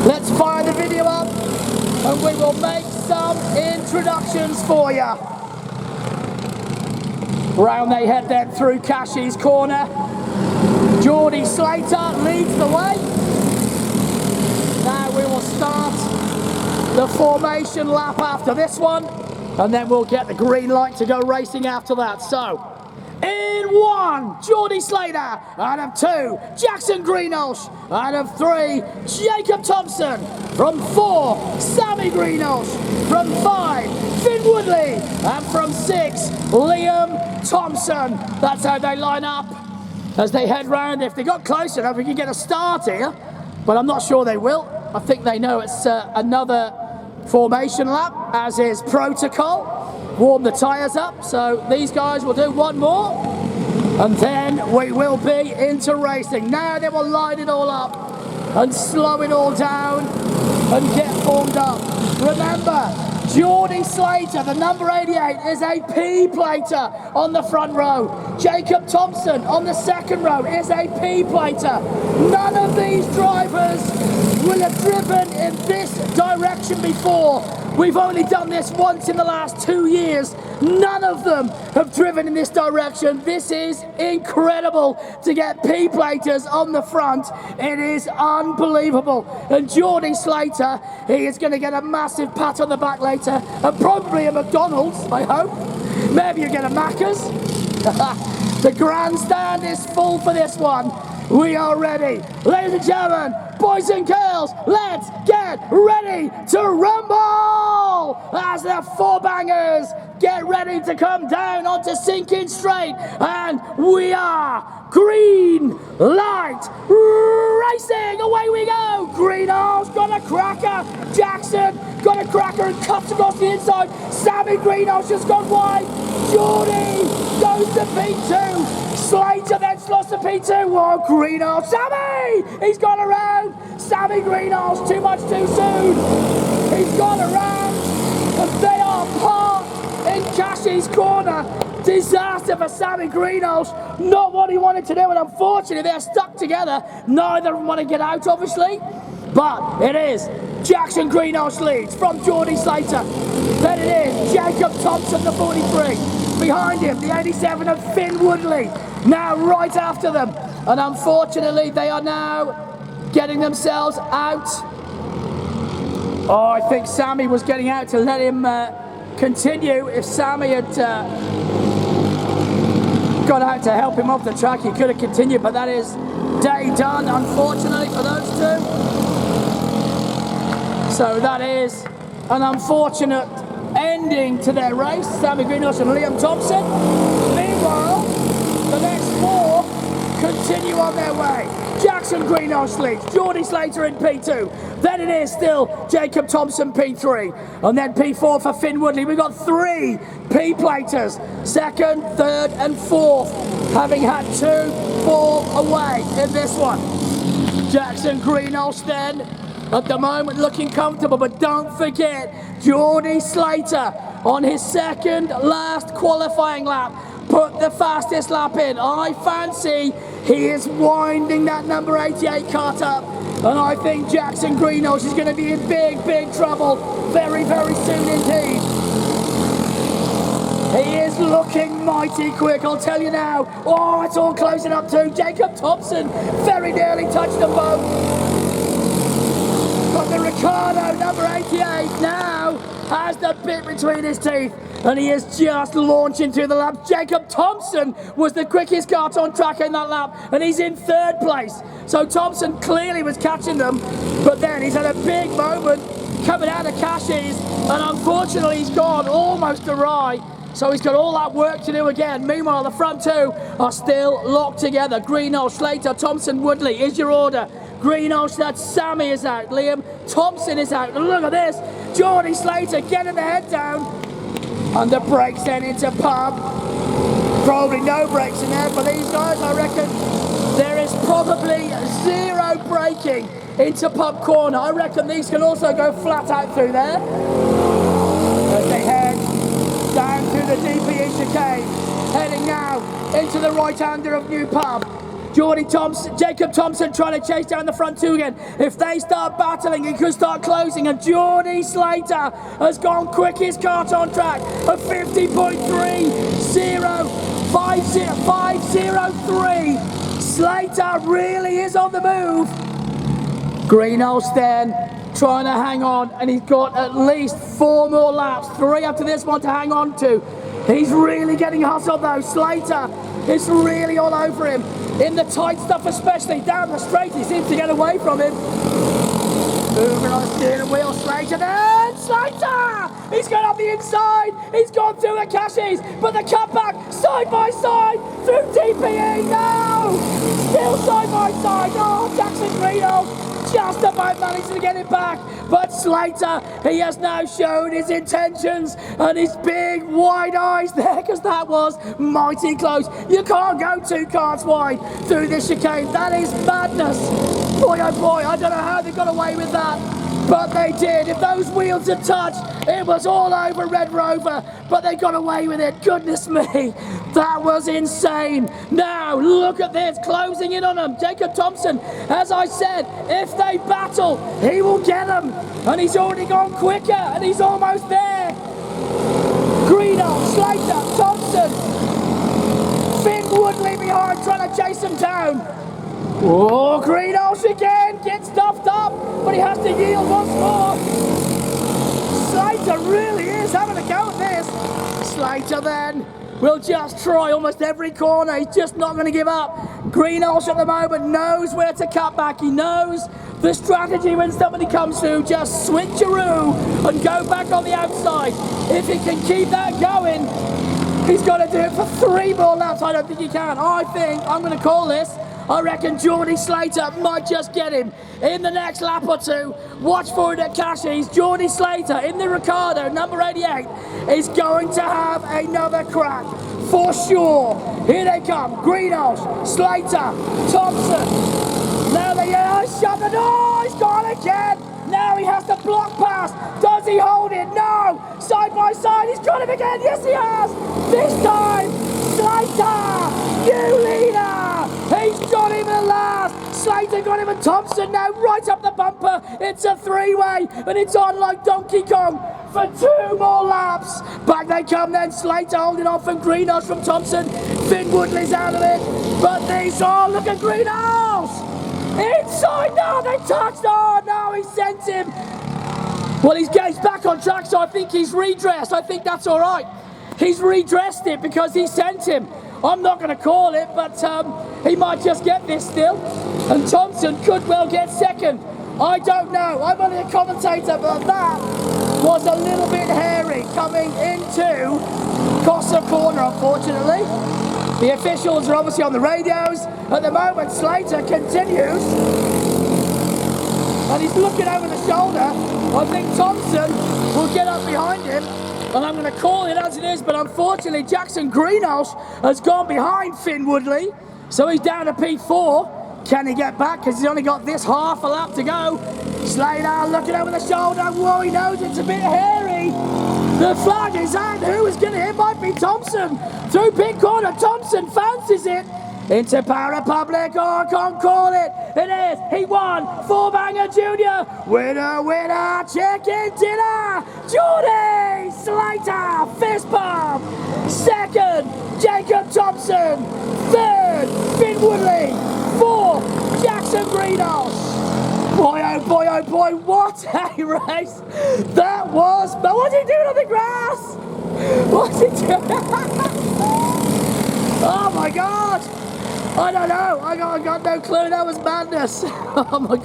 Let's fire the video up and we will make some introductions for you. Round they head then through Cashy's corner. Geordie Slater leads the way. Now we will start the formation lap after this one, and then we'll get the green light to go racing after that. So, in 1, Geordie Slater. Out of 2, Jackson Greenhalgh. Out of 3, Jacob Thompson. From 4, Sammy Greenhalgh. From 5, Finn Woodley. And from 6, Liam Thompson. That's how they line up as they head round. If they got close enough, we could get a start here, but I'm not sure they will. I think they know it's another formation lap, as is protocol. Warm the tyres up, so these guys will do one more, and then we will be into racing. Now they will line it all up and slow it all down and get formed up. Remember, Geordie Slater, the number 88, is a P-plater on the front row. Jacob Thompson on the second row is a P-plater. None of these drivers will have driven in this direction before. We've only done this once in the last 2 years. None of them have driven in this direction. This is incredible to get P-platers on the front. It is unbelievable. And Geordie Slater, he is going to get a massive pat on the back later, and probably a McDonald's, I hope. Maybe you get a Macca's. The grandstand is full for this one. We are ready. Ladies and gentlemen, boys and girls, let's get ready to rumble! As the 4 bangers get ready to come down onto Sinking Straight, and we are green light racing. Away we go. Greenhalgh's got a cracker. Jackson got a cracker and cuts across the inside. Sammy Greenhalgh's just gone wide. Geordie goes to P2. Slater then slots to P2. Whoa, Greenhalgh. Sammy! He's gone around. Sammy Greenhalgh's too much too soon. He's gone around. And they are parked in Cashy's corner. Disaster for Sammy Greenhalgh. Not what he wanted to do, and unfortunately they're stuck together. Neither of them want to get out, obviously. But it is Jackson Greenhalgh leads from Geordie Slater. Then it is Jacob Thompson, the 43. Behind him, the 87 of Finn Woodley. Now right after them. And unfortunately, they are now getting themselves out. Oh, I think Sammy was getting out to let him continue. If Sammy had got out to help him off the track, he could have continued, but that is day done, unfortunately, for those two. So that is an unfortunate ending to their race. Sammy Greenhalgh and Liam Thompson. Meanwhile, the next 4 continue on their way. Jackson Greenhalgh leads, Geordie Slater in P2. Then it is still Jacob Thompson P3. And then P4 for Finn Woodley. We've got 3 P-platers. 2nd, 3rd and 4th. Having had 2 fall away in this one. Jackson Greenhalgh then, at the moment, looking comfortable. But don't forget, Geordie Slater on his 2nd last qualifying lap put the fastest lap in. I fancy he is winding that number 88 kart up, and I think Jackson Greenhalgh is going to be in big, big trouble very, very soon indeed. He is looking mighty quick, I'll tell you now. Oh, it's all closing up too. Jacob Thompson very nearly touched them both. But the Ricardo number 88 now has the bit between his teeth, and he is just launching through the lap. Jacob Thompson was the quickest kart on track in that lap, and he's in 3rd place. So Thompson clearly was catching them, but then he's had a big moment coming out of Cashy's, and unfortunately he's gone almost awry. So he's got all that work to do again. Meanwhile, the front 2 are still locked together. Greenhalgh, Slater, Thompson, Woodley is your order. Greenhalgh, that Sammy is out. Liam Thompson is out. Look at this. Geordie Slater getting the head down. And the brakes then into pub. Probably no brakes in there for these guys, I reckon. There is probably 0 braking into pub corner. I reckon these can also go flat out through there. As they head down through the DPE chicane. Heading now into the right-hander of New Pub. Jacob Thompson trying to chase down the front two again. If they start battling, it could start closing. And Geordie Slater has gone quickest kart on track of 50.30503. Slater really is on the move. Greenhouse then trying to hang on, and he's got at least 4 more laps, 3 after this one to hang on to. He's really getting hustled though. Slater is really all over him. In the tight stuff especially, down the straight, he seems to get away from him. Moving on the steering wheel, Slater then! Slater! He's gone up the inside, he's gone through the caches, but the cutback, side by side, through DPE, no! Still side by side, oh, Jackson Greeno just about managed to get it back, but Slater, he has now shown his intentions and his big wide eyes there, because that was mighty close. You can't go 2 cars wide through this chicane, that is madness. Boy oh boy, I don't know how they got away with that, but they did. If those wheels had touched, it was all over Red Rover, but they got away with it. Goodness me, that was insane. Now, look at this, closing in on them. Jacob Thompson, as I said, if they battle, he will get them. And he's already gone quicker, and he's almost there. Greeno, Slater, Thompson, Finn Woodley behind, trying to chase him down. Oh, Greenhouse again, gets stuffed up, but he has to yield once more. Slater really is having a go at this. Slater then will just try almost every corner, he's just not going to give up. Greenhouse at the moment knows where to cut back, he knows the strategy when somebody comes through, just switcheroo and go back on the outside. If he can keep that going, he's got to do it for 3 more laps. I don't think he can. I think I'm going to call this. I reckon Geordie Slater might just get him in the next lap or 2. Watch for it at Cashies. Geordie Slater in the Ricardo, number 88, is going to have another crack for sure. Here they come. Greenhouse, Slater, Thompson. Now they shut the door. He's gone again. Now he has to block pass. Does he hold it? No. Side by side. He's got him again. Yes, he has. This time, Slater, new leader. He's got him at last. Slater got him and Thompson now right up the bumper. It's a 3-way and it's on like Donkey Kong for 2 more laps. Back they come then. Slater holding off from Greenhouse from Thompson. Finn Woodley's out of it. But these all look at Greenhouse. Inside now, they touched. Oh no, he sent him. Well, he's back on track, so I think he's redressed. I think that's all right. He's redressed it because he sent him. I'm not going to call it, but he might just get this still. And Thompson could well get second. I don't know. I'm only a commentator, but that was a little bit hairy coming into Costa Corner, unfortunately. The officials are obviously on the radios. At the moment, Slater continues. And he's looking over the shoulder. I think Thompson will get up behind him. And I'm going to call it as it is, but unfortunately Jackson Greenhouse has gone behind Finn Woodley. So he's down to P4. Can he get back? Because he's only got this half a lap to go. Slater looking over the shoulder. Whoa, he knows it's a bit hairy. The flag is out. Who is going to hit? Might be Thompson. Through pit corner, Thompson fancies it. Into Power Republic. Oh, I can't call it. It is. He won. Four-banger Junior. Winner, winner, chicken dinner. Geordie Slater. Fist bump. Second, Jacob Thompson. Third, Finn Woodley. Fourth, Jackson Greenhouse. Boy, oh boy, oh boy, what a race that was. But what's he doing on the grass? What's he doing? Oh my God. I don't know. I got no clue. That was madness. Oh my God.